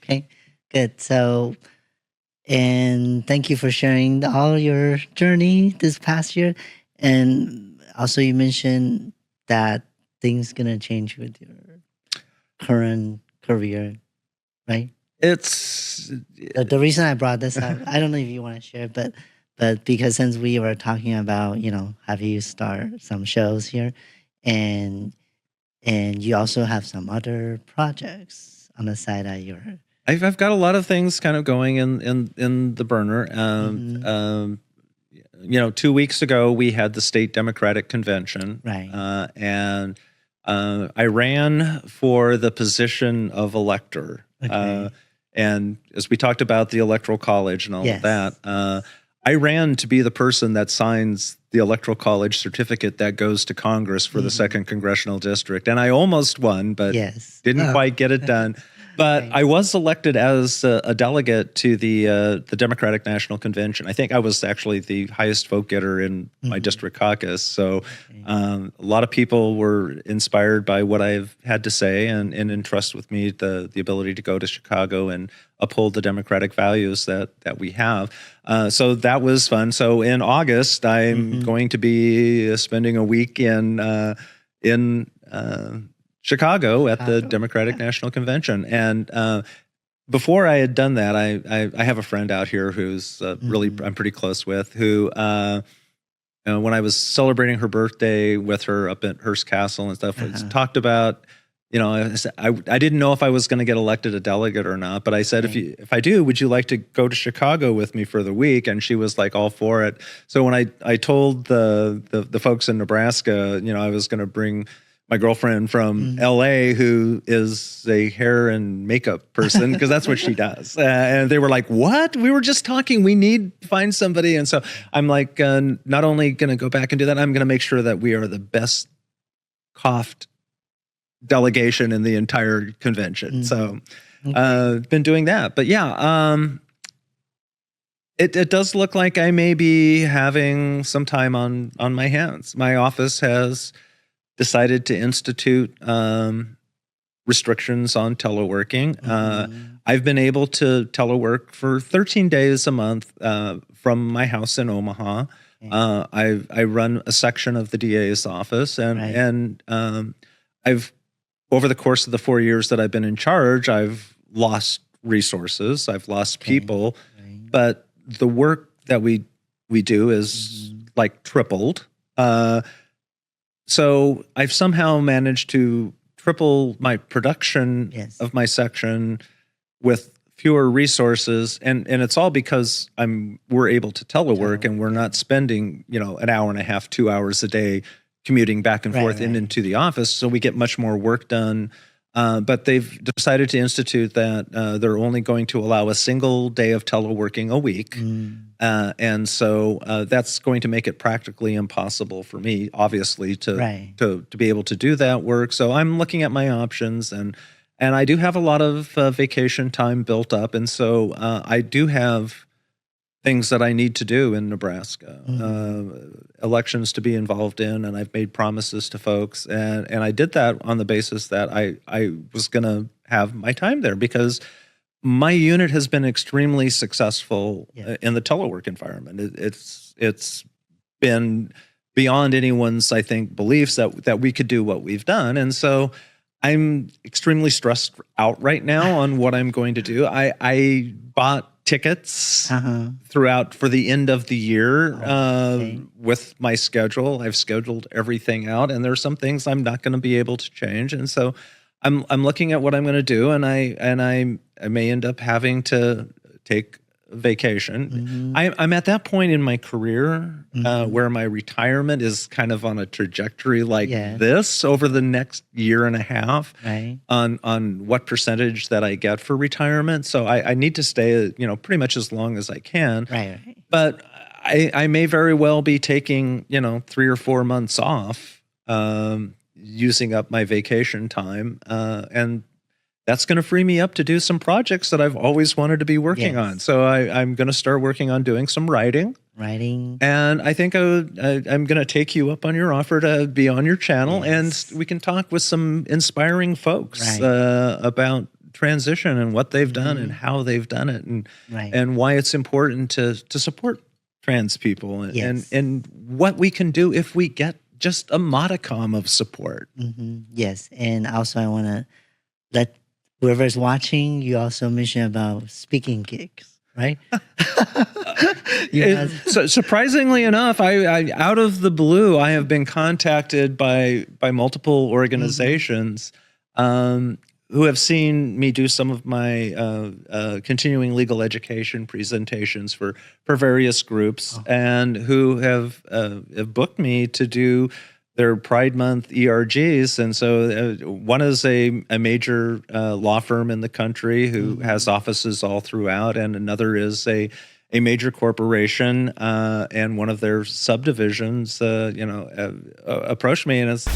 Okay, good. So, and thank you for sharing all your journey this past year. And also, you mentioned that things gonna change with your current career, right? It's The reason I brought this up, I don't know if you want to share, but because since we were talking about, have you start some shows here, and you also have some other projects on the side that you're. I've got a lot of things kind of going in the burner. Mhm. 2 weeks ago we had the state Democratic convention, Right. and I ran for the position of elector. Okay. And as we talked about the electoral college and all of that, Yes. I ran to be the person that signs the electoral college certificate that goes to Congress for the Mhm. 2nd Congressional District. And I almost won, but Yes. didn't Oh. quite get it done. But Right. I was elected as a delegate to the Democratic National Convention. I think I was actually the highest vote getter in my Mhm. district caucus. So Okay. a lot of people were inspired by what I've had to say and entrust with me the ability to go to Chicago and uphold the democratic values that we have. So that was fun. So in August, I'm Mhm. going to be spending a week in Chicago at the Chicago. Democratic Yeah. National Convention. And before I had done that, I have a friend out here who's really Mhm. I'm pretty close with, who when I was celebrating her birthday with her up at Hearst Castle and stuff, it's Uh-huh. talked about, I didn't know if I was going to get elected a delegate or not, but I said, Right. if I do, would you like to go to Chicago with me for the week? And she was like all for it. So when I told the folks in Nebraska, I was going to bring my girlfriend from Mhm. LA, who is a hair and makeup person, because that's what she does. And they were like, what? We were just talking. We need to find somebody. And so I'm like, not only going to go back and do that, I'm going to make sure that we are the best coughed delegation in the entire convention. Mhm. So Okay. been doing that. But yeah, it does look like I may be having some time on my hands. My office has decided to institute restrictions on teleworking. Mhm. I've been able to telework for 13 days a month from my house in Omaha. Okay. I run a section of the DA's office, Right. and I've over the course of the 4 years that I've been in charge, I've lost resources, I've lost Okay. people, Right. but the work that we do is Mhm. like tripled. So I've somehow managed to triple my production Yes. of my section with fewer resources, and it's all because we're able to telework, and we're Yeah. not spending an hour and a half, 2 hours a day commuting back and Right. forth Right. into the office, so we get much more work done. But they've decided to institute that they're only going to allow a single day of teleworking a week. Mm. And so that's going to make it practically impossible for me, obviously, Right. to be able to do that work. So I'm looking at my options, and I do have a lot of vacation time built up, and so I do have things that I need to do in Nebraska, elections to be involved in, and I've made promises to folks, and I did that on the basis that I was going to have my time there, because my unit has been extremely successful Yeah. in the telework environment. It's been beyond anyone's, I think, beliefs that we could do what we've done, and so I'm extremely stressed out right now on what I'm going to do. I bought tickets Uh-huh. throughout for the end of the year Okay. with my schedule. I've scheduled everything out, and there's some things I'm not going to be able to change, and so I'm looking at what I'm going to do, and I may end up having to take vacation. Mhm. I'm at that point in my career Mhm. where my retirement is kind of on a trajectory like Yeah. this over the next year and a half Right. on what percentage that I get for retirement. So I need to stay, pretty much as long as I can. Right. Right. But I may very well be taking, 3 or 4 months off, using up my vacation time, and that's going to free me up to do some projects that I've always wanted to be working on. Yes. So I'm going to start working on doing some writing. Writing. And I think I'm going to take you up on your offer to be on your channel, Yes. and we can talk with some inspiring folks Right. about transition and what they've done and Mhm. how they've done it, Right. and why it's important to support trans people, Yes. and what we can do if we get just a modicum of support. Yes. And also, I want to let whoever's watching, you also mentioned about speaking gigs, right? You had, So surprisingly enough, I out of the blue, I have been contacted by multiple Mhm. organizations, who have seen me do some of my continuing legal education presentations for various groups, Oh. and who have booked me to do their Pride Month ERGs. And so one is a major law firm in the country who has Mhm. offices all throughout, and another is a major corporation, and one of their subdivisions, approached me, and it's